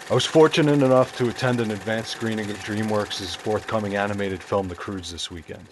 I was fortunate enough to attend an advanced screening of DreamWorks' forthcoming animated film, The Croods, this weekend.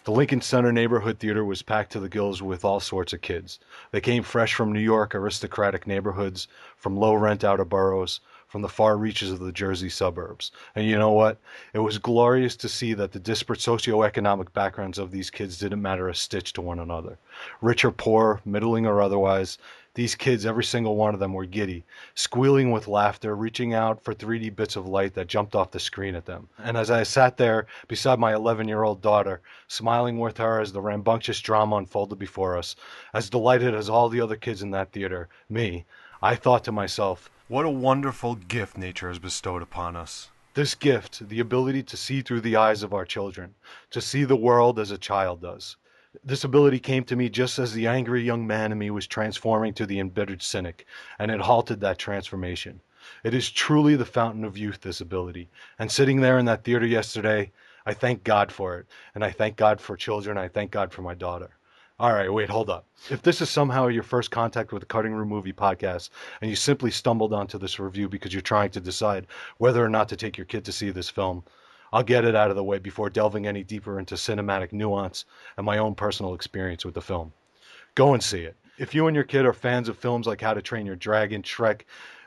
The Lincoln Center neighborhood theater was packed to the gills with all sorts of kids. They came fresh from New York aristocratic neighborhoods, from low rent outer boroughs, from the far reaches of the Jersey suburbs. And you know what? It was glorious to see that the disparate socioeconomic backgrounds of these kids didn't matter a stitch to one another. Rich or poor, middling or otherwise, these kids, every single one of them, were giddy, squealing with laughter, reaching out for 3D bits of light that jumped off the screen at them. And as I sat there beside my 11-year-old daughter, smiling with her as the rambunctious drama unfolded before us, as delighted as all the other kids in that theater, me, I thought to myself, what a wonderful gift nature has bestowed upon us. This gift, the ability to see through the eyes of our children, to see the world as a child does. This ability came to me just as the angry young man in me was transforming to the embittered cynic, and it halted that transformation. It is truly the fountain of youth, this ability. And sitting there in that theater yesterday, I thank God for it. And I thank God for children. I thank God for my daughter. All right, wait, hold up. If this is somehow your first contact with the Cutting Room Movie Podcast, and you simply stumbled onto this review because you're trying to decide whether or not to take your kid to see this film, I'll get it out of the way before delving any deeper into cinematic nuance and my own personal experience with the film. Go and see it. If you and your kid are fans of films like How to Train Your Dragon, Shrek,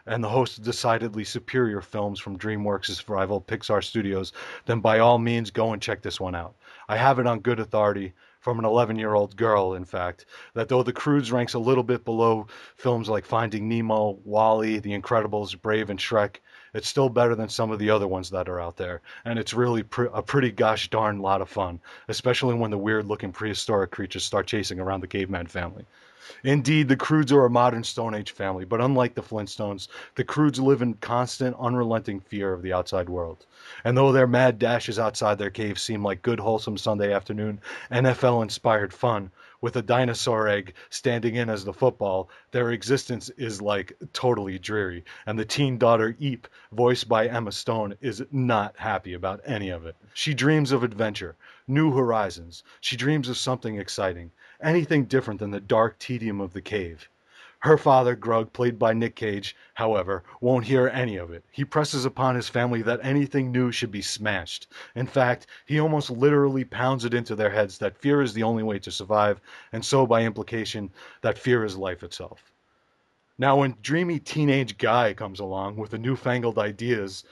and the host of decidedly superior films from DreamWorks' rival Pixar Studios, then by all means go and check this one out. I have it on good authority from an 11-year-old girl, in fact, that though The Croods ranks a little bit below films like Finding Nemo, Wall-E, The Incredibles, Brave, and Shrek, it's still better than some of the other ones that are out there, and it's really a pretty gosh darn lot of fun, especially when the weird-looking prehistoric creatures start chasing around the caveman family. Indeed, the Croods are a modern Stone Age family, but unlike the Flintstones, the Croods live in constant, unrelenting fear of the outside world. And though their mad dashes outside their cave seem like good, wholesome Sunday afternoon NFL-inspired fun, with a dinosaur egg standing in as the football, their existence is like totally dreary. And the teen daughter, Eep, voiced by Emma Stone, is not happy about any of it. She dreams of adventure, new horizons. She dreams of something exciting, anything different than the dark tedium of the cave. Her father, Grug, played by Nick Cage, however, won't hear any of it. He presses upon his family that anything new should be smashed. In fact, he almost literally pounds it into their heads that fear is the only way to survive, and so by implication, that fear is life itself. Now, when dreamy teenage guy comes along with the newfangled ideas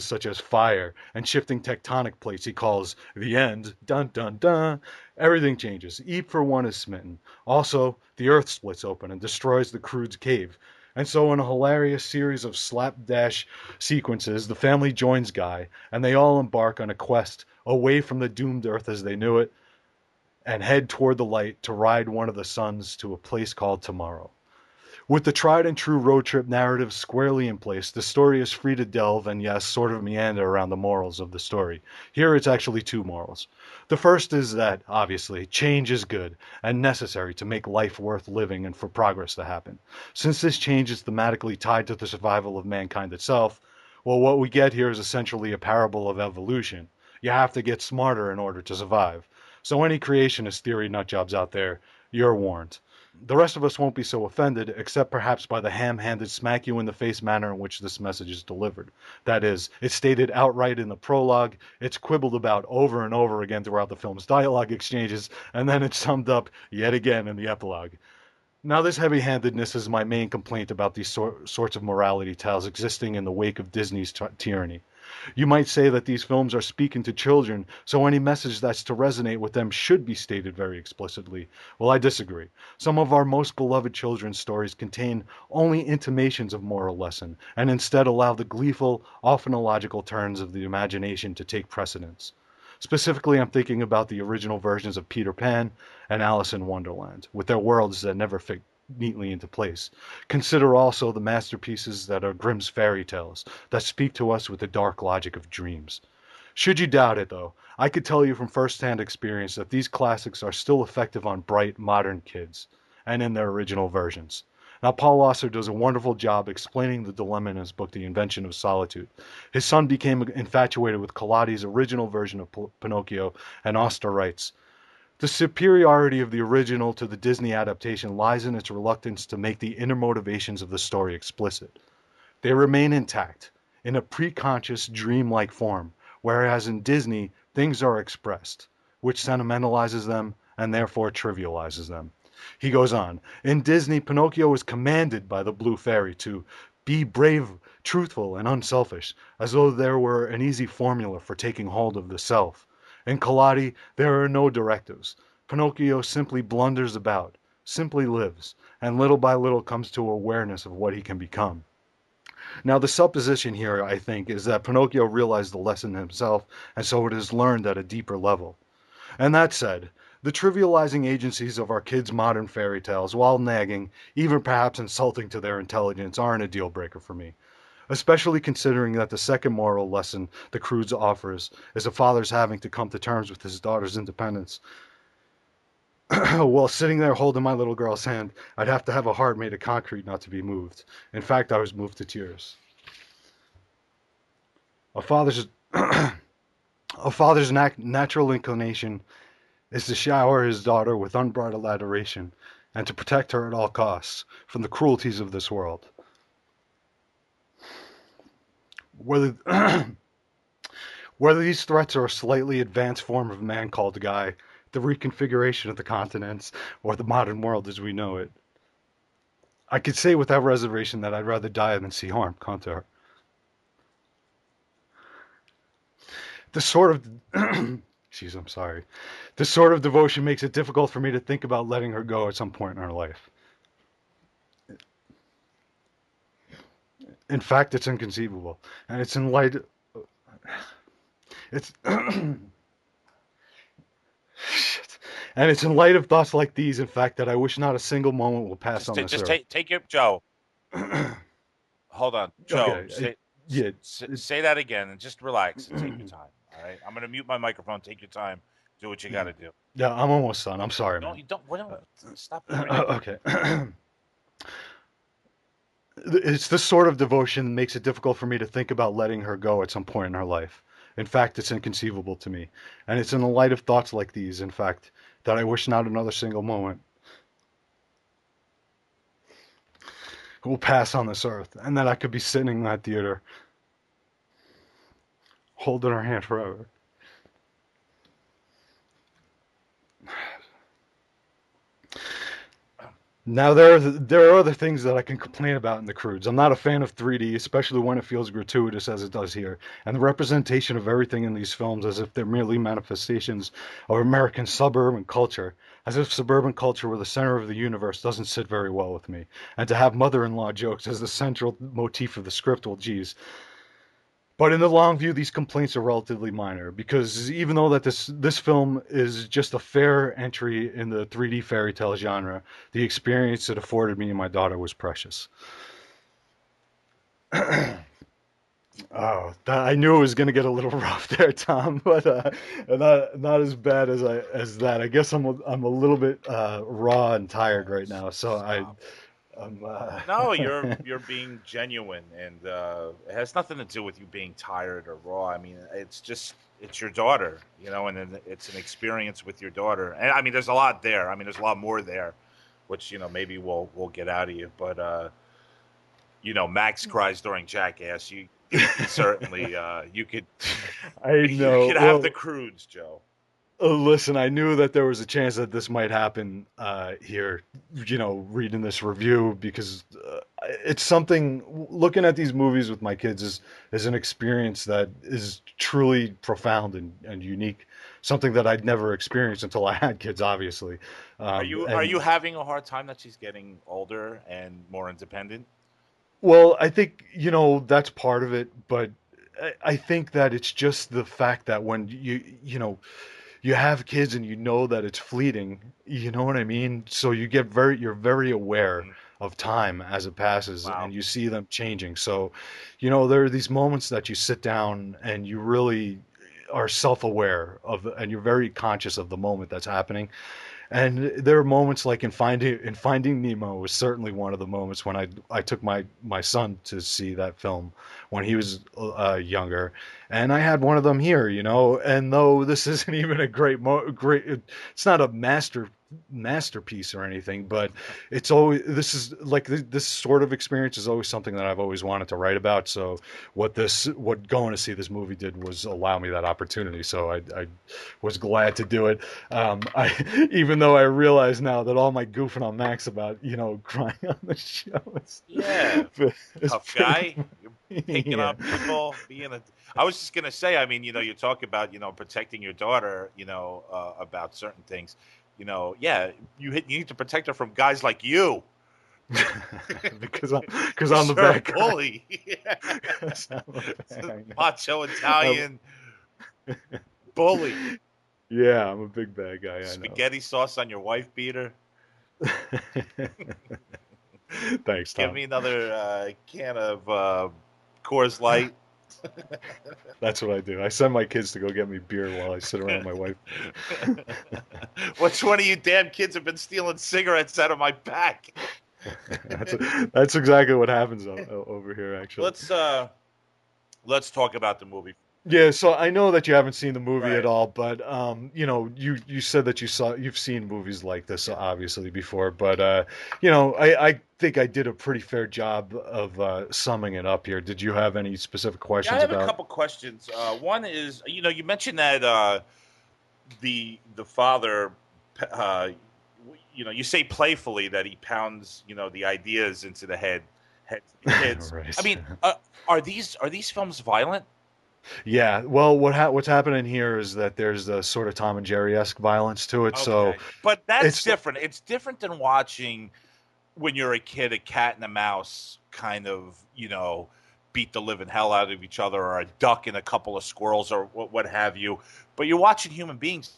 such as fire and shifting tectonic plates he calls the end, dun dun dun, everything changes. Eve, for one, is smitten. Also, the earth splits open and destroys the Croods' cave. And so, in a hilarious series of slapdash sequences, the family joins Guy, and they all embark on a quest away from the doomed earth as they knew it, and head toward the light to ride one of the suns to a place called tomorrow. With the tried and true road trip narrative squarely in place, the story is free to delve and, yes, sort of meander around the morals of the story. Here it's actually two morals. The first is that, obviously, change is good and necessary to make life worth living and for progress to happen. Since this change is thematically tied to the survival of mankind itself, well, what we get here is essentially a parable of evolution. You have to get smarter in order to survive. So any creationist theory nutjobs out there, you're warned. The rest of us won't be so offended, except perhaps by the ham-handed smack-you-in-the-face manner in which this message is delivered. That is, it's stated outright in the prologue, it's quibbled about over and over again throughout the film's dialogue exchanges, and then it's summed up yet again in the epilogue. Now, this heavy-handedness is my main complaint about these sorts of morality tales existing in the wake of Disney's tyranny. You might say that these films are speaking to children, so any message that's to resonate with them should be stated very explicitly. Well, I disagree. Some of our most beloved children's stories contain only intimations of moral lesson, and instead allow the gleeful, often illogical turns of the imagination to take precedence. Specifically, I'm thinking about the original versions of Peter Pan and Alice in Wonderland, with their worlds that never fit neatly into place. Consider also the masterpieces that are Grimm's fairy tales, that speak to us with the dark logic of dreams. Should you doubt it, though, I could tell you from first-hand experience that these classics are still effective on bright, modern kids, and in their original versions. Now, Paul Auster does a wonderful job explaining the dilemma in his book, The Invention of Solitude. His son became infatuated with Collodi's original version of Pinocchio, and Auster writes, the superiority of the original to the Disney adaptation lies in its reluctance to make the inner motivations of the story explicit. They remain intact in a preconscious, dreamlike form, whereas in Disney, things are expressed, which sentimentalizes them and therefore trivializes them. He goes on, in Disney, Pinocchio is commanded by the blue fairy to be brave, truthful, and unselfish, as though there were an easy formula for taking hold of the self. In Collati, there are no directives. Pinocchio simply blunders about, simply lives, and little by little comes to awareness of what he can become. Now, the supposition here, I think, is that Pinocchio realized the lesson himself, and so it is learned at a deeper level. And that said, the trivializing agencies of our kids' modern fairy tales, while nagging, even perhaps insulting to their intelligence, aren't a deal breaker for me. Especially considering that the second moral lesson the Croods offers is a father's having to come to terms with his daughter's independence. While sitting there holding my little girl's hand, I'd have to have a heart made of concrete not to be moved. In fact, I was moved to tears. A father's a father's natural inclination is to shower his daughter with unbridled adoration and to protect her at all costs from the cruelties of this world. Whether whether these threats are a slightly advanced form of man called Guy, the reconfiguration of the continents, or the modern world as we know it, I could say without reservation that I'd rather die than see harm come to her. This sort of Jeez, I'm sorry. This sort of devotion makes it difficult for me to think about letting her go at some point in her life. In fact, it's inconceivable, and it's in light. It's shit. And it's in light of thoughts like these, in fact, that I wish not a single moment will pass on this Just earth. take your Joe. Hold on, Joe. Okay, yeah, Say that again and just relax and take your time. All right, I'm gonna mute my microphone. Take your time. Do what you got to do. yeah. I'm almost done. I'm sorry, Don't man. you don't. Well, stop it right now. Okay. It's this sort of devotion that makes it difficult for me to think about letting her go at some point in her life. In fact, it's inconceivable to me. And it's in the light of thoughts like these, in fact, that I wish not another single moment will pass on this earth, and that I could be sitting in that theater holding her hand forever. Now there are other things that I can complain about in the Croods. I'm not a fan of 3D, especially when it feels gratuitous as it does here, and the representation of everything in these films as if they're merely manifestations of American suburban culture, as if suburban culture were the center of the universe, doesn't sit very well with me. And to have mother-in-law jokes as the central motif of the script, well, geez. But in the long view, these complaints are relatively minor because even though that this film is just a fair entry in the 3D fairy tale genre, the experience it afforded me and my daughter was precious. Oh, I knew it was going to get a little rough there, Tom, but not as bad as that. I guess I'm a little bit raw and tired Oh, right now, so stop. I'm No, you're being genuine, and it has nothing to do with you being tired or raw. I mean, it's just it's your daughter, and then it's an experience with your daughter. And I mean, there's a lot there. I mean, there's a lot more there, which maybe we'll get out of you. But Max cries during Jackass. You could certainly you could I you know. could have the Well, Croods, Joe. listen, I knew that there was a chance that this might happen here, reading this review because it's something. Looking at these movies with my kids is an experience that is truly profound and unique. Something that I'd never experienced until I had kids, obviously. Are you And having a hard time that she's getting older and more independent? well, I think that's part of it, but I think that it's just the fact that when you have kids and you know that it's fleeting, you know what I mean? So you're very aware Mhm. of time as it passes and Wow. you see them changing. So, there are these moments that you sit down and you really are self-aware of and you're very conscious of the moment that's happening. And there are moments like in Finding Nemo was certainly one of the moments when I took my son to see that film when he was younger, and I had one of them here. And though this isn't even a great, it's not a masterpiece or anything, but it's always this is like this sort of experience is always something that I've always wanted to write about. So what going to see this movie did was allow me that opportunity. So I was glad to do it. I even though I realize now that all my goofing on Max about crying on the show Yeah, is tough pretty guy. You're picking yeah. on people, being a. I was just gonna say. I mean, you talk about protecting your daughter. About certain things. Yeah, you need to protect her from guys like you. Because I'm Because the you're a bad guy. bully. 'Cause I'm the bad, I know. Macho I'm- Italian bully. yeah, I'm a big bad guy. I know. Spaghetti sauce on your wife beater. Thanks, Give Tom. me another can of Coors Light. That's what I do. I send my kids to go get me beer while I sit around my wife. Which one of you damn kids have been stealing cigarettes out of my pack? That's that's exactly what happens over here, actually. let's uh let's talk about the movie. Yeah, so I know that you haven't seen the movie at Right. all, but you said that you've seen movies like this Yeah. obviously before, but I think I did a pretty fair job of summing it up here. Did you have any specific Yeah, I questions have a about? couple questions. One is, you mentioned that the father, uh, you say playfully that he pounds, the ideas into the heads of the kids. I Right. mean, are these films violent? Yeah. Well, what's happening here is that there's a sort of Tom and Jerry-esque violence to it. So Okay, but that's it's different. It's different than watching when you're a kid, a cat and a mouse kind of, beat the living hell out of each other, or a duck and a couple of squirrels, or what have you. But you're watching human beings,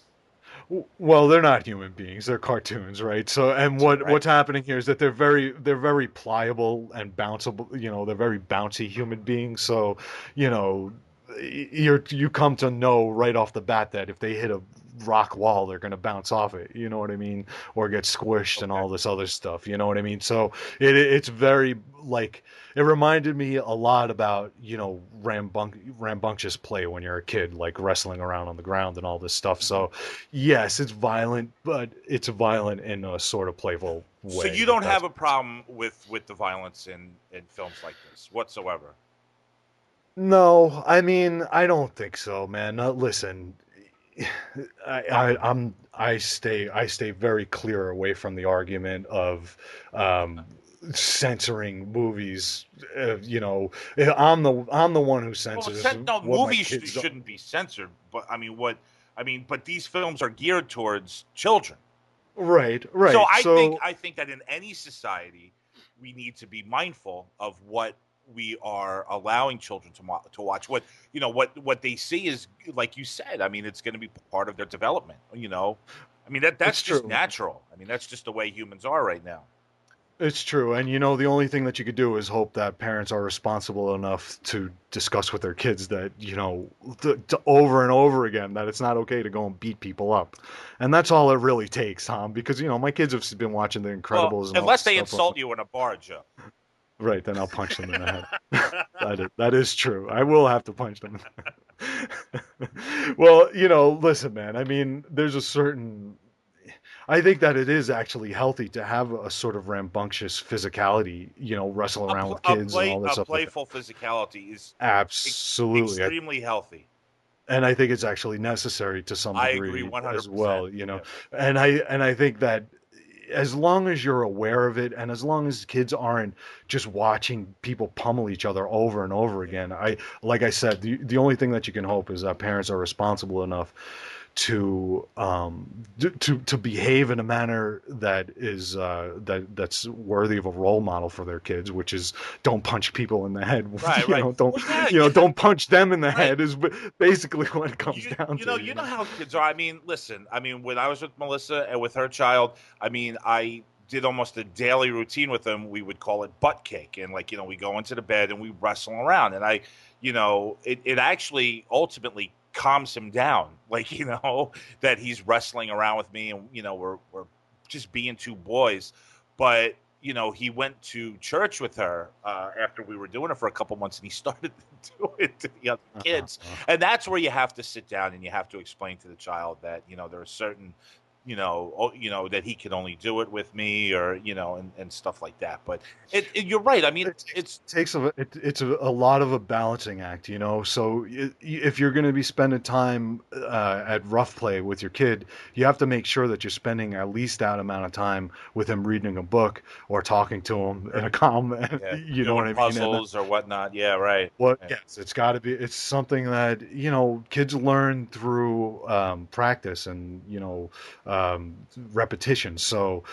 well, they're not human beings; they're cartoons, right? So, and right? what's happening here is that they're very pliable and bounceable. They're very bouncy human beings. So, you know, you come to know right off the bat that if they hit a rock wall, they're going to bounce off it. You know what I mean? Or get squished and Okay. all this other stuff. You know what I mean? So it's very like it reminded me a lot about rambunctious play when you're a kid, like wrestling around on the ground and all this stuff. Hmm. So yes, it's violent, but it's violent in a sort of playful So way. you If don't that's have a problem with the violence in films like this whatsoever. no, I mean I don't think so, man. Listen, I stay very clear away from the argument of um, censoring movies. I'm the one who Well, censors no, what my movies kids. shouldn't be censored, but I mean, but these films are geared towards children. Right, So right. I think So I think that in any society, we need to be mindful of what we are allowing children to watch. What they see is, like you said. I mean, it's going to be part of their development. I mean that's it's just true. natural. I mean that's just the way humans are right now. It's true. And the only thing that you could do is hope that parents are responsible enough to discuss with their kids that, to over and over again that it's not okay to go and beat people up. And that's all it really takes, Tom, because, my kids have been watching The Well, Incredibles and all unless this they stuff. insult you in a bar, Joe. Right, then I'll punch them in the head. That is true. I will have to punch them. Well, listen, man. I mean, there's a certain I think that it is actually healthy to have a sort of rambunctious physicality, wrestle A, around pl- with a kids and play all that a stuff like that. playful physicality is Absolutely. extremely healthy. And I think it's actually necessary to some I agree degree as 100%. well. Yeah. And I think that as long as you're aware of it and as long as kids aren't just watching people pummel each other over and over Yeah. again, like I said, the only thing that you can hope is that parents are responsible enough to behave in a manner that is that's worthy of a role model for their kids, which is don't punch people in the head. Right, right. Don't Well, yeah, you have don't punch them in the right. head is basically what it comes You down you know to. you know how kids are. I mean, listen. I mean, when I was with Melissa and with her child, I mean, I did almost a daily routine with them. We would call it butt cake, and like we go into the bed and we wrestle around, and it actually ultimately calms him down. Like that he's wrestling around with me, and we're just being two boys, but. He went to church with her after we were doing it for a couple months, and he started to do it to the other Uh-huh. kids, and that's where you have to sit down and you have to explain to the child that there are certain that he can only do it with me, or and stuff like that. But you're right. I mean, It it's takes a lot of a balancing act, So if you're going to be spending time at rough play with your kid, you have to make sure that you're spending at least that amount of time with him reading a book or talking to him in a calm, yeah, you know what doing I mean? And puzzles or whatnot. Yeah, right. what, Yeah. yes, it's got to be. It's something that kids learn through practice and repetition. So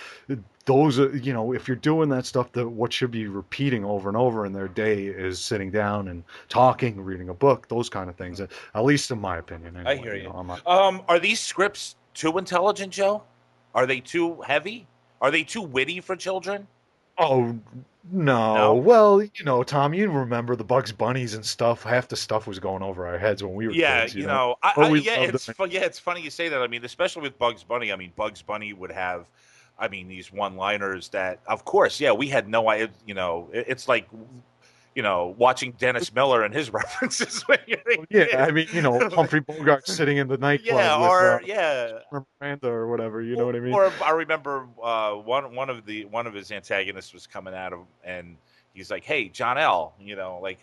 those are if you're doing that stuff, that what should be repeating over and over in their day is sitting down and talking, reading a book, those kind of things. Mhm. At least in my opinion, I anyway. hear you. I'm not. Are these scripts too intelligent, Joe? Are they too heavy? Are they too witty for children? Oh no. No. Well, Tom, you remember the Bugs Bunnies and stuff. Half the stuff was going over our heads when we were Yeah, kids. But we yeah, loved them. it's funny you say that. I mean, especially with Bugs Bunny. I mean, Bugs Bunny would have, I mean, these one-liners that, of course, yeah, we had no idea. It's like, watching Dennis Miller and his references when you're a Yeah, I kid. mean, Humphrey Bogart sitting in the nightclub Yeah, with or yeah, Miranda or whatever. You know what I mean? or I remember one of his antagonists was coming at him, and he's like, "Hey, John L." Like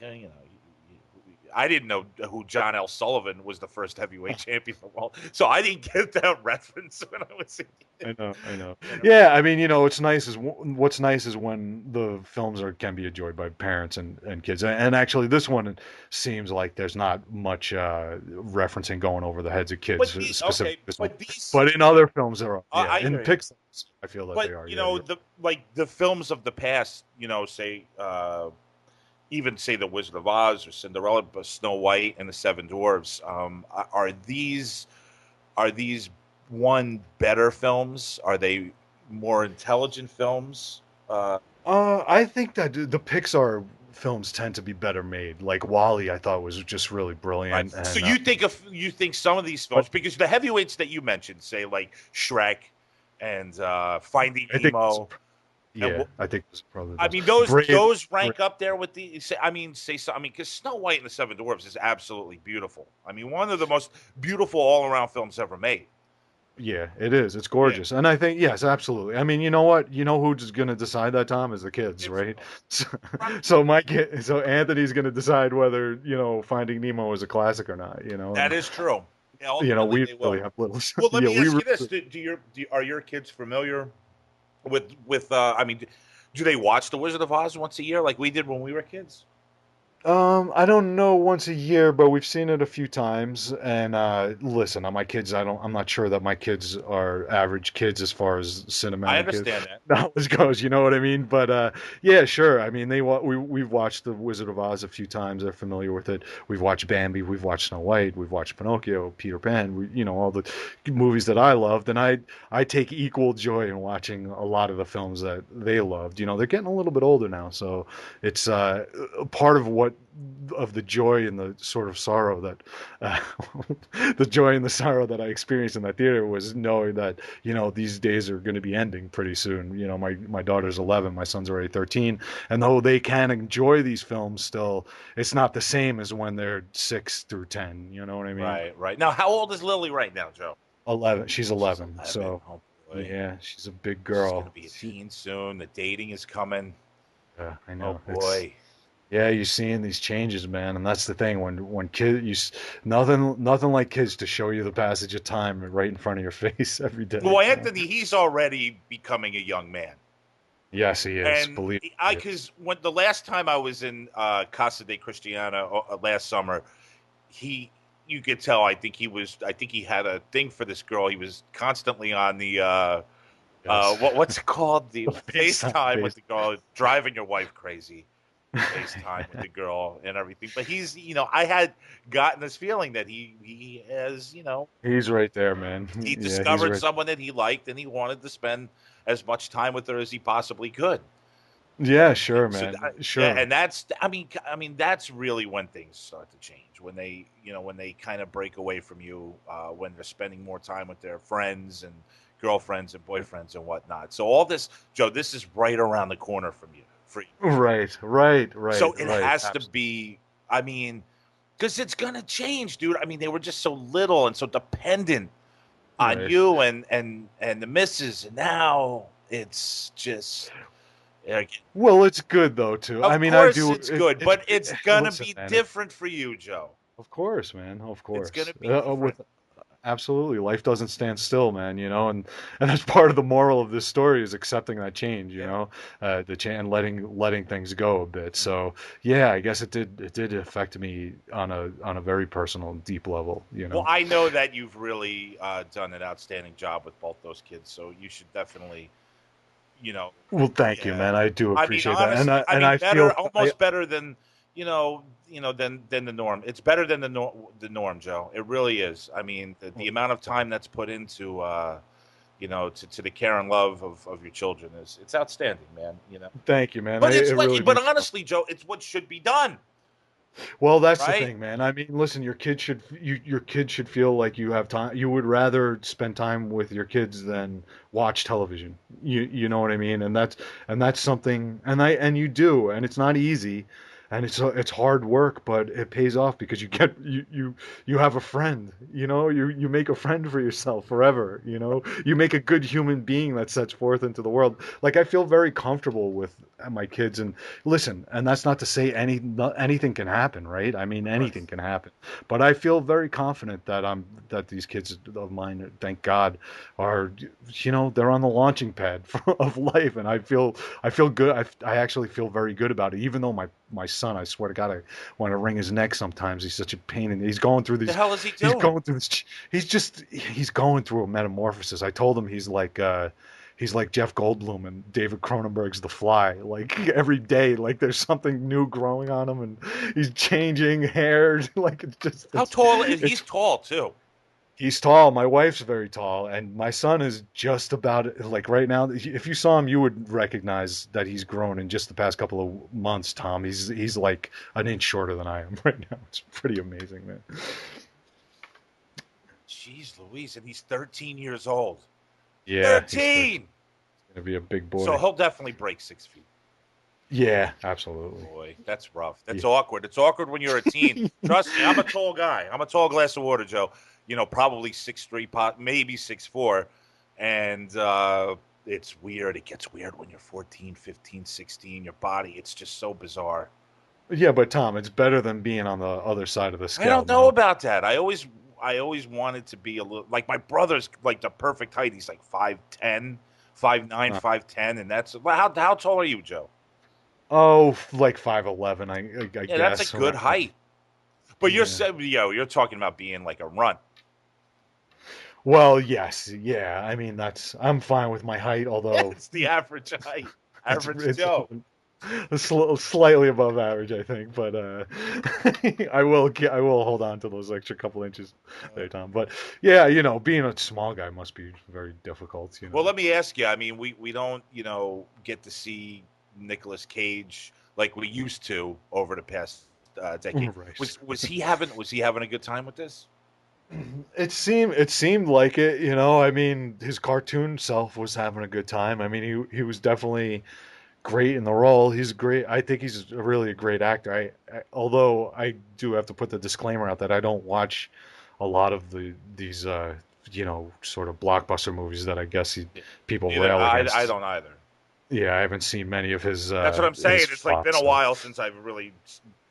I didn't know who John L. Sullivan was, the first heavyweight champion of the world, so I didn't get that reference when I was a kid. I know, I know. Yeah, I mean, what's nice is when the films can be enjoyed by parents and kids. And actually, this one seems like there's not much referencing going over the heads of kids, But specifically this one. but these, But in other films, there are. Yeah, I in hear you. Pixar, I feel that they But are. Yeah, yeah. the films of the past, say even say the Wizard of Oz or Cinderella, but Snow White and the Seven Dwarfs. Are these one better films? Are they more intelligent films? I think that the Pixar films tend to be better made. Like Wally, I thought was just really Right. brilliant, So and you think some of these but films, because the heavyweights that you mentioned, say like Shrek and Finding I think Nemo, and yeah, I think those are probably the I best. mean, those Brave, those Brave. rank up there with the. I mean, say so. I mean, because Snow White and the Seven Dwarfs is absolutely beautiful. I mean, one of the most beautiful all-around films ever made. Yeah, it is. It's Yeah, gorgeous. And I think, yes, absolutely. I mean, you know what? You know who's going to decide that, Tom, is the kids, it's right? So, right. so Anthony's going to decide whether, Finding Nemo is a classic or not, That and, is true. Yeah, ultimately we they will. really have little, Well, let yeah, me we ask really, you this: are your kids familiar with? I mean, do they watch The Wizard of Oz once a year like we did when we were kids? I don't know once a year, but we've seen it a few times. And listen, on my kids, I'm not sure that my kids are average kids as far as I cinematic understand that. knowledge goes. You know what I mean? But yeah, sure. I mean, we've watched The Wizard of Oz a few times. They're familiar with it. We've watched Bambi. We've watched Snow White. We've watched Pinocchio, Peter Pan. All the movies that I loved, and I take equal joy in watching a lot of the films that they loved. They're getting a little bit older now, so it's part of the joy and the sort of sorrow that uh, the joy and the sorrow that I experienced in that theater was knowing that these days are going to be ending pretty soon. My daughter's 11, my son's already 13, and though they can enjoy these films still, it's not the same as when they're 6 through 10. You know what I mean? Right, right. Now, how old is Lily right now, Joe? 11. She's She's 11, 11. so Oh boy, yeah, she's a big she's gonna girl. be a teen soon. The dating is coming. Yeah, I Oh know. It's boy. Yeah, you're seeing these changes, man, and that's the thing. When kid, nothing like kids to show you the passage of time right in front of your face every day. Well, Anthony, he's already becoming a young man. Yes, he is. And Believe I, me, he is. because when the last time I was in Casa de Cristiana last summer, he, you could tell. I think he had a thing for this girl. He was constantly on the Yes. what's it called, the FaceTime, FaceTime with face. the girl, driving your wife crazy. FaceTime with the girl and everything. But he's, I had gotten this feeling that he has, He's right there, man. he Yeah, he's discovered right. someone that he liked, and he wanted to spend as much time with her as he possibly could. Yeah, sure, So man. yeah, Sure. and I mean that's really when things start to change, when they kind of break away from you, when they're spending more time with their friends and girlfriends and boyfriends and whatnot. So all this, Joe, this is right around the corner from you for you. Right, right, So right, it right. has to Absolutely. be. I mean, because it's gonna change, dude. I mean, they were just so little and so dependent on Right. you and the missus, and now it's just like, Well, it's good though too. I of mean, I course do. it's good, It's but it's gonna listen, be man. different for you, Joe. Of course, man. Of It's course. gonna be different. With absolutely, life doesn't stand still, man. And that's part of the moral of this story is accepting that change. Yeah. The change and letting things go a bit. Mhm. So yeah, I guess it did affect me on a very personal, deep level. Well, I know that you've really done an outstanding job with both those kids, so you should definitely, you know, Well, thank you, yeah. man. I do I mean, appreciate that, and honestly, I I and mean, I better, feel I almost better than than the norm. It's better than the norm, Joe. It really is. I mean, the amount of time that's put into, to the care and love of your children is it's outstanding, man. thank you, man. But It it's what. really But means so. honestly, Joe, it's what should be done, Well, that's the right? thing, man. I mean, listen, your kid should feel like you have time. You would rather spend time with your kids than watch television. You know what I mean? And that's something, and you do, and it's not easy, and it's hard work, but it pays off because you have a friend. You make a friend for yourself forever. You make a good human being that sets forth into the world. Like I feel very comfortable with my kids, and listen, and that's not to say anything can happen, right? I mean, Of course. anything can happen. But I feel very confident that these kids of mine, thank God, are they're on the launching pad of life, and I feel good. I actually feel very good about it. Even though my son, I swear to God, I want to wring his neck sometimes. He's such a pain, and he's going through The these. hell is he He's doing? going through this. He's going through a metamorphosis. I told him he's like Jeff Goldblum and David Cronenberg's The Fly. Like every day, like there's something new growing on him, and he's changing hair. Like it's just How it's tall? He's it's tall too. he's tall. My wife's very tall, and my son is just about like right now. If you saw him, you would recognize that he's grown in just the past couple of months. Tom, he's like an inch shorter than I am right now. It's pretty amazing, man. Jeez Louise, and he's 13 years old. Yeah, he's 13! gonna be a big So boy. he'll definitely break 6 feet. Yeah, absolutely. Boy, that's rough. That's Yeah. awkward. It's awkward when you're a teen. Trust me, I'm a tall guy. I'm a tall glass of water, Joe. Probably 6'3", maybe 6'4". And it's weird. It gets weird when you're 14, 15, 16. Your body, it's just so bizarre. Yeah, but Tom, it's better than being on the other side of the I scale, don't know man. about that. I always wanted to be a little like my brother's like the perfect height. He's like 5'10", 5'9", Uh, 5'10", and that's how tall are you, Joe? oh, like 5'11", I Yeah, that's a guess good around there. height. But Yeah. you're talking about being like a runt. Well, yes, yeah. I mean, I'm fine with my height, Yeah, although it's the average height. it's Average it's Joe. slightly above average, I think. But I will hold on to those extra couple inches Uh, there, Tom. But yeah, being a small guy must be very difficult. well, let me ask you. I mean, we don't get to see Nicolas Cage like we used to over the past decade. Right. Was he having a good time with this? It seemed like it. I mean, his cartoon self was having a good time. I mean, he was definitely great in the role. He's great. I think he's really a great actor. Although I do have to put the disclaimer out that I don't watch a lot of these sort of blockbuster movies that I guess people Neither rail I against. don't either. Yeah, I haven't seen many of his That's what uh I'm saying. his It's like been a flops. So. while since I've really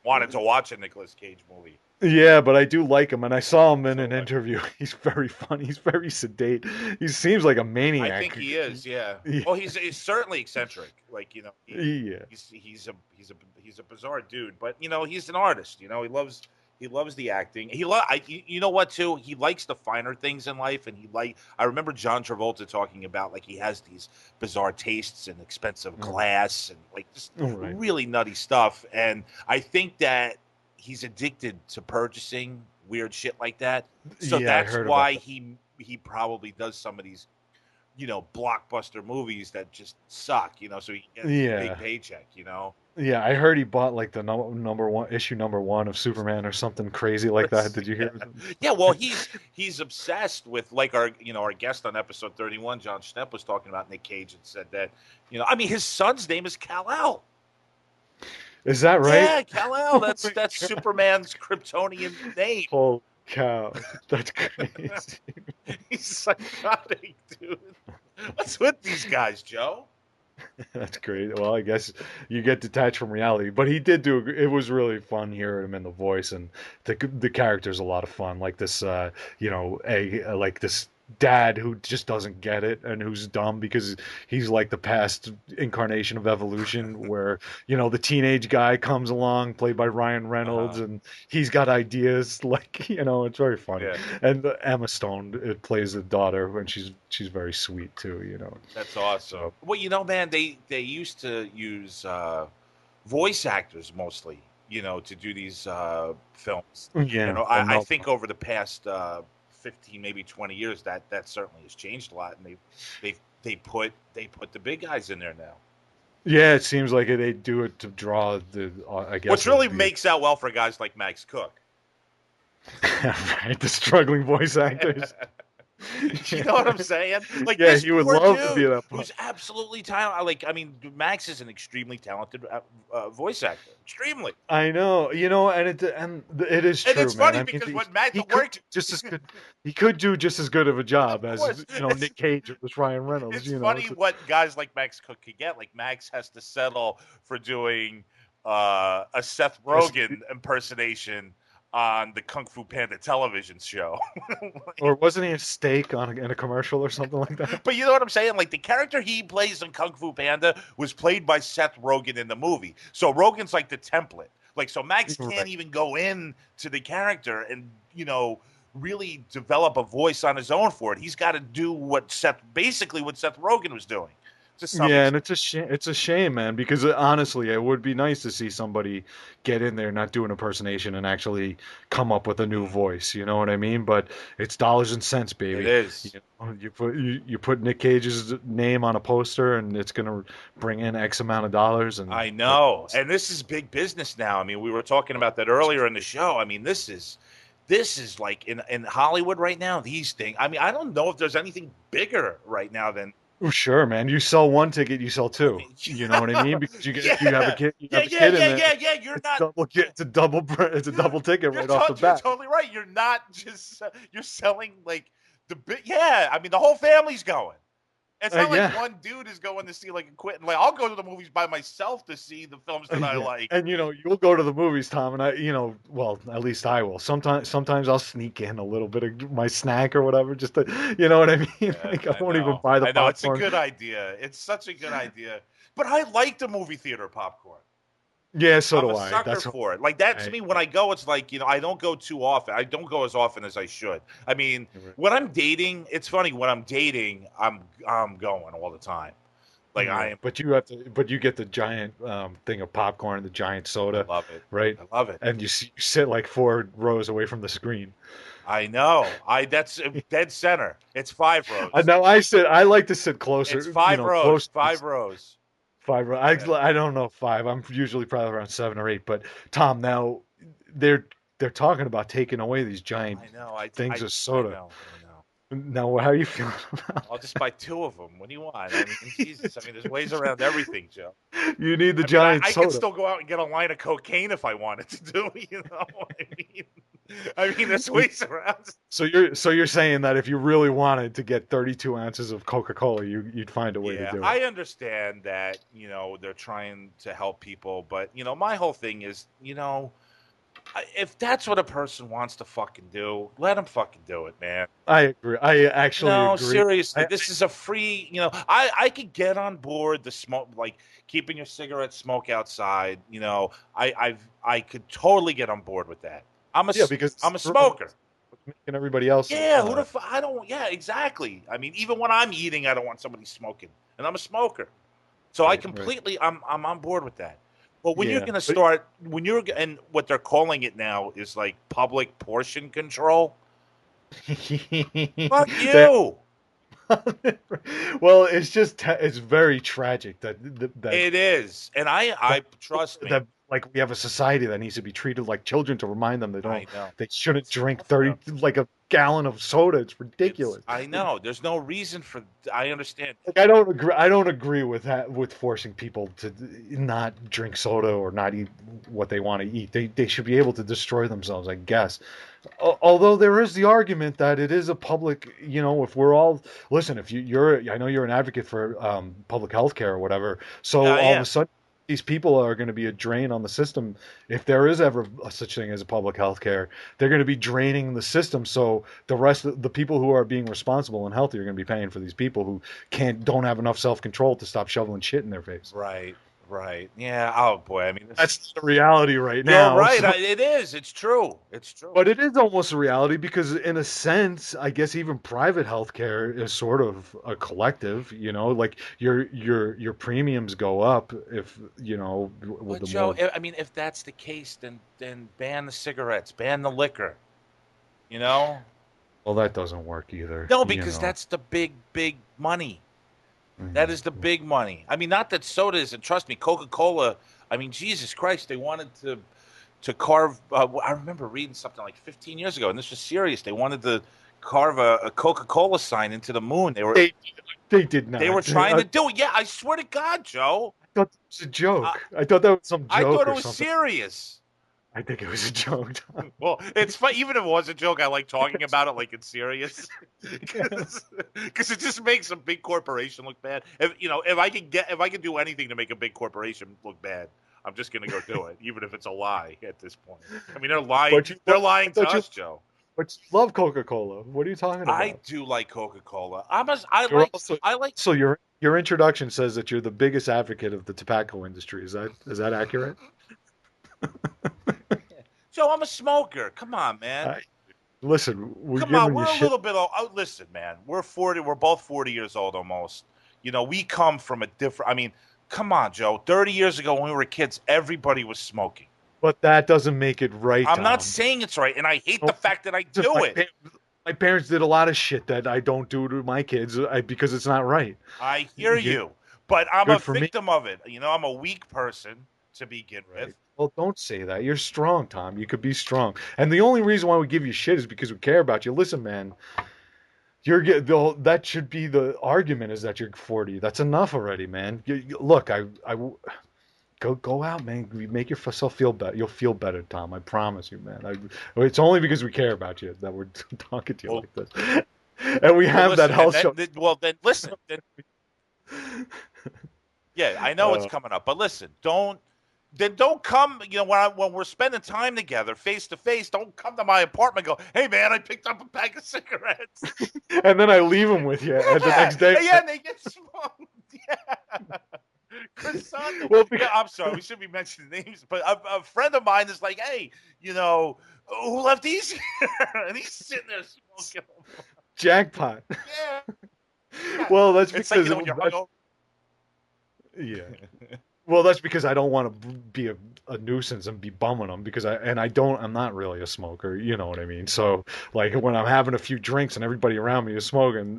wanted to watch a Nicolas Cage movie. Yeah, but I do like him, and I saw him in So an do I. interview. He's very funny. He's very sedate. He seems like a I think maniac. he is. Yeah. Yeah, Well, he's certainly eccentric. Like yeah, he's a bizarre dude, but he's an artist. He loves the acting. You know what too? He likes the finer things in life, and I remember John Travolta talking about like he has these bizarre tastes and expensive glass and like just all right. really nutty stuff. And I think that he's addicted to purchasing weird shit like that. So Yeah, I that's heard about why that. he probably does some of these blockbuster movies that just suck, so he can get a big Yeah, paycheck. yeah, I heard he bought like the number one issue number one of Superman or something crazy like that. Did you Yeah. hear? Yeah, well, he's obsessed with like our guest on episode 31, John Schnepp was talking about Nick Cage and said that, I mean his son's name is Kal-El. Is that right? Yeah, Kal-El, Oh that's my that's God. Superman's Kryptonian name. Holy cow, that's crazy. He's psychotic, dude. What's with these guys, Joe? That's great. Well, I guess you get detached from reality, but he did do. It was really fun hearing him in the voice, and the character's a lot of fun. Like this, like this dad who just doesn't get it and who's dumb because he's like the past incarnation of evolution, where the teenage guy comes along, played by Ryan Uh-huh. Reynolds, and he's got ideas. Like it's very funny. Yeah, And Emma Stone plays the daughter, and she's very sweet too. that's awesome. So. Well, man, they used to use voice actors mostly, to do these films. Yeah, I, and I Mel. think over the past 15, maybe 20 years, that certainly has changed a lot, and they put the big guys in there now. Yeah, it seems like they do it to draw I guess, Which really makes out well for guys like Max Cook. right, the struggling voice actors. You know what I'm saying? Like Yeah, this he would poor love to be dude that part. who's absolutely talented. Like, I mean, Max is an extremely talented voice actor. Extremely. I know, and it is And true, it's man. funny I mean, because when Matt he the could work, do just as good. He could do just as good of a of job as course, Nick Cage or this Ryan Reynolds. it's funny It's what guys like Max Cook could get. Like Max has to settle for doing a Seth just Rogen impersonation on the Kung Fu Panda television show. or wasn't he a steak in a commercial or something like that? But you know what I'm saying? Like the character he plays in Kung Fu Panda was played by Seth Rogen in the movie. So Rogen's like the template. Like so Max can't Right. even go in to the character and, really develop a voice on his own for it. He's got to do basically what Seth Rogen was doing to some Yeah, and extent. it's a shame. It's a shame, man, because honestly, it would be nice to see somebody get in there, not do an impersonation, and actually come up with a new Mm, voice. You know what I mean? But it's dollars and cents, it baby. is. You put Nick Cage's name on a poster, and it's gonna bring in X amount of dollars, and I know. And this is big business now. I mean, we were talking about that earlier in the show. I mean, this is like in Hollywood right now, these things. I mean, I don't know if there's anything bigger right now than oh, sure, man. You sell one ticket, you sell I two. mean, You know what I mean? Because you have a yeah, kid, you yeah, have a yeah, kid in yeah, there. yeah, yeah. It's a double ticket You're right off the you're bat. totally right. You're not just you're selling like the big. Yeah, I mean the whole family's going. It's not like Yeah. one dude is going to see like a Quentin. Like I'll go to the movies by myself to see the films that I Yeah, like. and you'll go to the movies, Tom, and well, at least I will. Sometimes I'll sneak in a little bit of my snack or whatever, just to, you know what I mean? Yeah, Like I I won't even know. buy the I know. It's a popcorn. good idea. It's such a good idea. But I like the movie theater popcorn. Yeah, so I'm a do I. sucker That's for it. Like that to I, me, when I go, it's like I don't go too often. I don't go as often as I should. I mean, right. when I'm dating, it's funny. When I'm dating, I'm going all the time. Like I Right. am. But you get the giant thing of popcorn, the giant I soda, love it. right? I love it. And you sit like 4 rows away from the screen. I know. That's dead center. It's 5 rows. Now I like to sit It's closer, 5 rows. close to 5 rows. 5 rows. Yeah. I don't know 5. I'm usually probably around 7 or 8. But Tom, now they're they're talking about taking away these giant I know. I things I of I soda. know. I know. Now, how are you feeling about I'll just buy two of them. What do you want? I mean, Jesus. I mean, there's ways around everything, Joe. it? You need the I mean, giant I could soda. still go out and get a line of cocaine if I wanted to do. I mean, there's ways around. So you're saying that if you really wanted to get 32 ounces of Coca-Cola, you'd find a way to Yeah, do it. I understand that. They're trying to help people, but my whole thing is, if that's what a person wants to fucking do, let them fucking do it, man. I agree. I actually No, agree. seriously, I, this is a free. I could get on board the smoke, like keeping your cigarette smoke outside. I could totally get on board with that. yeah, because I'm a smoker. it's making everybody else. Yeah, I don't. Yeah, exactly. I mean, even when I'm eating, I don't want somebody smoking, and I'm a smoker. So Right. I'm on board with that. But when you're Yeah. going to start, and what they're calling it now is like public portion control. Fuck That you. well, it's very tragic that It is, and I that trust that me. like we have a society that needs to be treated like children to remind them I know. they shouldn't It's drink awesome. 30 like a gallon of soda. It's ridiculous. I know. There's no reason for. I understand. Like I don't agree with that, with forcing people to not drink soda or not eat what they want to eat. They should be able to destroy themselves, I guess. Although there is the argument that it is a public, if we're all, listen, if I know you're an advocate for public health care or whatever. Yeah, So I all of a am. sudden, these people are going to be a drain on the system. If there is ever such thing as a public health care, they're going to be draining the system. So the rest of the people who are being responsible and healthy are going to be paying for these people who don't have enough self control to stop shoveling shit in their face. Right. Right. Yeah. Oh boy. I mean, this That's is. the reality right You're now. right. So, It is. It's true. It's true. but it is almost a reality because, in a sense, I guess even private healthcare is sort of a collective. Like your premiums go up if with But the Joe, more. I mean, if that's the case, then ban the cigarettes, ban the liquor. You know? Well, that doesn't work either. No, because that's the big money. That is the Mhm. big money. I mean, not that soda isn't. Trust me, Coca Cola. I mean, Jesus Christ, they wanted to carve. I remember reading something like 15 years ago, and this was serious. They wanted to carve a Coca Cola sign into the moon. They did They not. were trying to do it. Yeah, I swear to God, Joe. I thought it was a I, joke. I thought that was some I joke thought it or was something. serious. I think it was a joke. Well, it's fun. Even if it was a joke, I like talking about it like it's serious Yeah. because it just makes a big corporation look bad. If I can do anything to make a big corporation look bad, I'm just gonna go do it, even if it's a lie at this point. I mean, they're lying. But you, They're I lying to thought you, us, Joe. but you love Coca-Cola. What are you talking I about? do like Coca Cola. I You're like. also I like. so your introduction says that you're the biggest advocate of the tobacco industry. Is that accurate? Joe, I'm a smoker. Come on, man. I, listen, we're Come on, giving you we're a shit. little bit. Listen, man, we're 40. We're both 40 years old almost. We come from a different. I mean, come on, Joe. 30 years ago, when we were kids, everybody was smoking. But that doesn't make it right, I'm not Tom. saying it's right, and I hate the No, fact that I listen, do it. my parents did a lot of shit that I don't do to my kids because it's not right. I hear You, you, but I'm a good for me, victim of it. I'm a weak person to begin with. right? Well, don't say that. You're strong, Tom. You could be strong. And the only reason why we give you shit is because we care about you. Listen, man, that should be the argument, is that you're 40. That's enough already, man. Look, go out, man. Make yourself feel better. You'll feel better, Tom. I promise you, man. It's only because we care about you that we're talking to you Well, like this. And we well, have that listen, and health then, show. then listen. Yeah, I know it's Uh, coming up, but listen, don't come. When we're spending time together, face to face, don't come to my apartment. And go, hey man, I picked up a pack of cigarettes. and then I leave them with you, and the Yeah, next day, yeah, and they get smoked. Yeah. Chris Sunday. well, Yeah, because, I'm sorry, we shouldn't be mentioning names, but a friend of mine is like, hey, who left these here? And he's sitting there smoking them. jackpot. Yeah, yeah. Well, that's It's like because when you're that's hungover. yeah. Well, that's because I don't want to be a nuisance and be bumming them because I'm not really a smoker, you know what I mean? So, like, when I'm having a few drinks and everybody around me is smoking,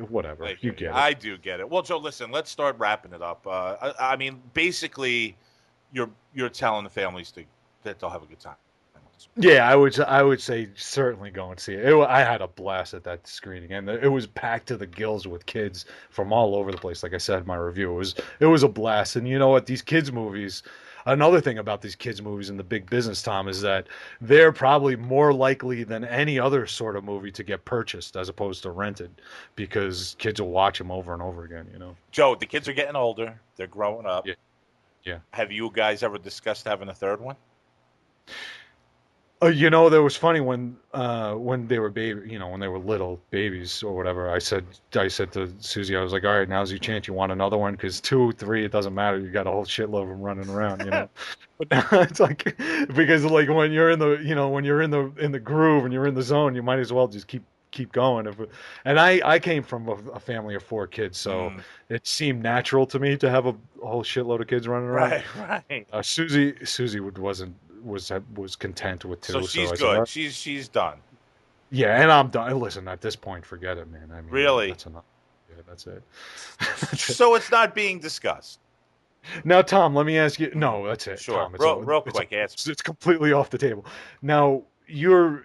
whatever, I you hear you. get it. I do get it. Well, Joe, listen, let's start wrapping it up. I mean, basically, you're telling the families that they'll have a good time. Yeah, I would say certainly go and see it. I had a blast at that screening, and it was packed to the gills with kids from all over the place. Like I said in my review, it was a blast. And you know what? These kids movies. Another thing about these kids movies and the big business, Tom, is that they're probably more likely than any other sort of movie to get purchased as opposed to rented, because kids will watch them over and over again. Joe, the kids are getting older. They're growing up. Yeah, yeah. Have you guys ever discussed having a third one? There was funny when they were when they were little babies or whatever. I said to Susie, I was like, all right, now's your chance. You want another one? Because 2, 3, it doesn't matter. You got a whole shitload of them running around. But now it's like, because like when you're in the groove and you're in the zone, you might as well just keep going. And I came from a family of 4 kids, so Mm, it seemed natural to me to have a whole shitload of kids running around. right, right. Susie was content with So 2, so she's I said, all good. right. She's done. Yeah, and I'm done. Listen, at this point, forget it, man. I mean, Really. that's enough. Yeah, that's it. That's it. So it's not being discussed. Now, Tom, let me ask you. No, that's it, Sure, Tom. real quick answer. It's completely off the table. Now, you're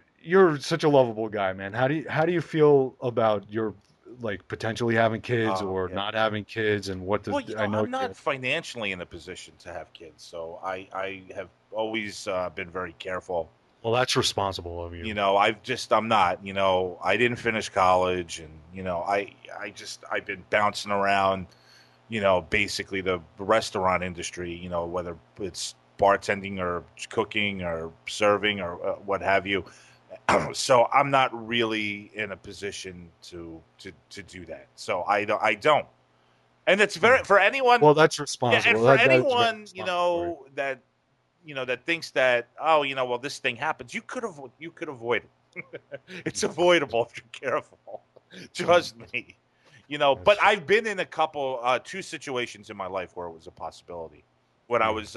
such a lovable guy, man. How do you feel about your like potentially having kids Oh or yeah. not having kids, and what does Well, I know I'm not you're financially in a position to have kids, so I have always been very careful. well, that's responsible of you. I'm not. I didn't finish college, and I've been bouncing around. Basically the restaurant industry. Whether it's bartending or cooking or serving or what have you. So I'm not really in a position to do that. So I don't. And it's Hmm. very for anyone. Well, that's Yeah, and responsible. for That's very anyone responsible. that thinks that, oh, well, this thing happens, you could avoid it. It's avoidable if you're careful. Trust me. That's But true. I've been in a couple two situations in my life where it was a possibility. When I Yeah. was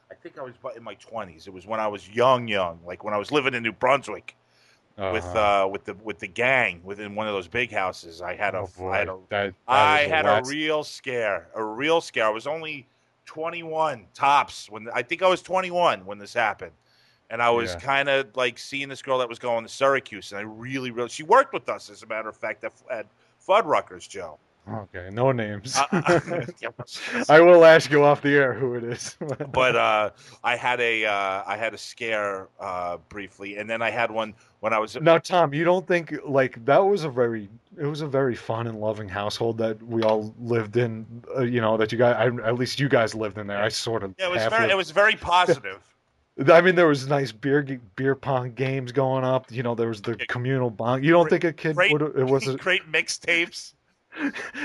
I think I was in my 20s. It was when I was young, like when I was living in New Brunswick Uh with huh. with the gang within one of those big houses. Oh boy, that I is the had a last. real scare. A real scare. I was only 21 tops when I think I was 21 when this happened. And I was Yeah. kind of like seeing this girl that was going to Syracuse, and I really, she worked with us, as a matter of fact, at Fuddruckers, Joe. Okay. No names. Yeah, I will ask you off the air who it is. but I had a scare briefly, and then I had one when I was. Now, Tom, you don't think like that was it was a very fun and loving household that we all lived in, that you guys, at least you guys lived in there. Yeah, I sort of yeah, half it lived. was very positive. I mean, there was nice beer pong games going up. There was the Yeah, communal bond. You don't great, think a kid great, would it was great mixtapes.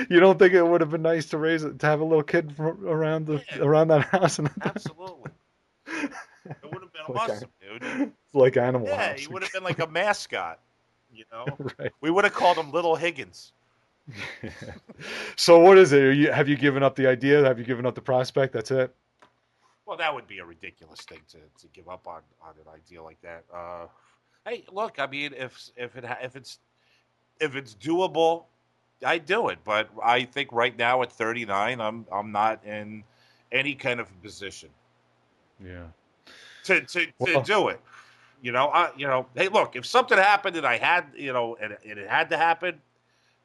you don't think it would have been nice to to have a little kid around Yeah, around that house and absolutely. It would have been like awesome, dude. like Animal Yeah, he House, would have been like a mascot. You know, right? we would have called him Little Higgins. So what is it? Have you given up the idea? Have you given up the prospect? That's it? Well, that would be a ridiculous thing to give up on an idea like that. Hey, look, I mean, if it's doable, I do it. But I think right now at 39, I'm not in any kind of position Yeah. to Well, do it. Hey, look, if something happened and I had, and it had to happen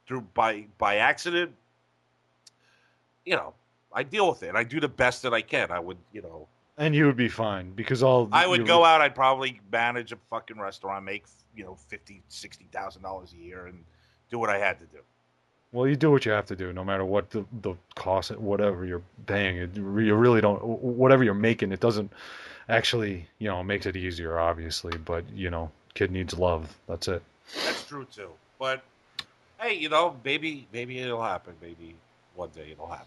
through by accident, you know, I deal with it. I do the best that I can. and you would be fine because all I would you go out. I'd probably manage a fucking restaurant, make $50,000, $60,000 a year, and do what I had to do. well, you do what you have to do, no matter what the cost, whatever you're paying. You really don't, whatever you're making, it doesn't actually, makes it easier, obviously. But kid needs love. That's it. That's true too. But hey, maybe it'll happen. Maybe one day it'll happen.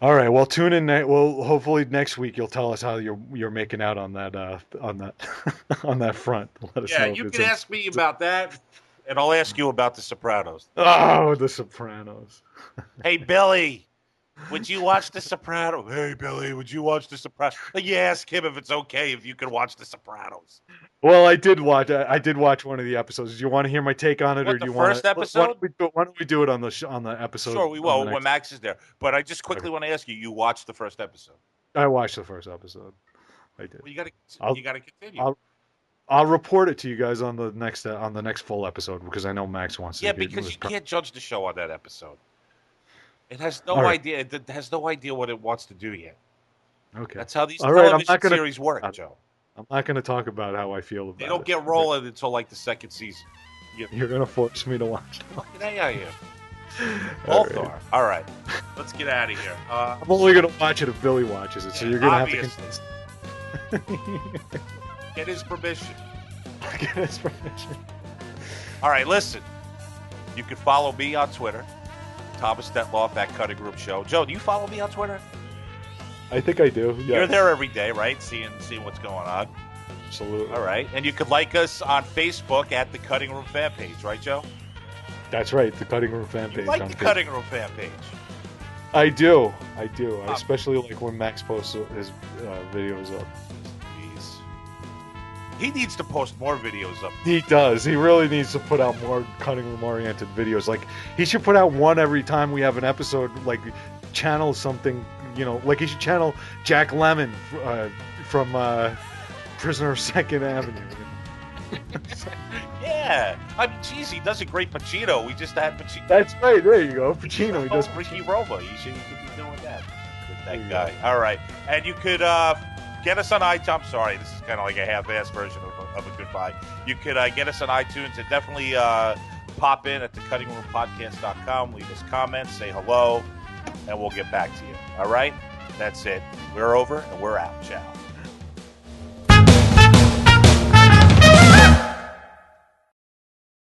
All right. Well, tune in. Well, hopefully next week you'll tell us how you're making out on that on that front. Let us Yeah, know if you it's can in. ask me about that, and I'll ask you about The Sopranos. Oh, The Sopranos. Hey, Billy, would you watch The Sopranos? Hey, Billy, would you watch The Sopranos? Like, you ask him if it's okay if you can watch The Sopranos. Well, I did watch. I did watch one of the episodes. Do you want to hear my take on it, or What, do the you want first to? episode? Why don't we do it on on the Sure, episode we on the will when next? Max is there. But I just Okay. quickly want to ask you: you watched the first episode? I watched the first episode. I did. Well, I'll you got to continue. I'll I'll report it to you guys on the next full episode because I know Max wants to Yeah, get because was. you can't judge the show on that episode. It has All no right. idea. It has no idea what it wants to do yet. Okay. That's how these All right. television series work, Joe. I'm not gonna talk about how I feel They about don't it. get rolling until like the second season. You You're gonna force me to watch fucking A I am. it. All Both right. are. All right. Let's get out of here. I'm only gonna watch it if Billy watches it, so Yeah, you're gonna have to obviously. convince. Get his permission. Get his permission. All right, listen. You can follow me on Twitter, Thomas Detloff at Cutting Room Show. Joe, do you follow me on Twitter? I think I do. Yeah. You're there every day, right? Seeing what's going on. Absolutely. All right. And you can like us on Facebook at the Cutting Room fan page, right, Joe? That's right. The Cutting Room fan You page. like on the Facebook. Cutting Room fan page. I do. I do. I especially like when Max posts his videos up. Jeez. He needs to post more videos up. He does. He really needs to put out more cutting room oriented videos. Like he should put out one every time we have an episode. Like channel something like you should channel Jack Lemmon from Prisoner of Second Avenue. Yeah, I mean, geez, he does a great Pacino. We just had Pacino. That's right. There you go, Pacino. He does Ricky Roma. You should be doing that with that There you guy. go. All right, and you could get us on iTunes. I'm sorry, this is kind of like a half-ass version of a goodbye. You could get us on iTunes and definitely pop in at thecuttingroompodcast.com. Leave us comments, say hello, and we'll get back to you. All right, that's it. We're over and we're out. Ciao.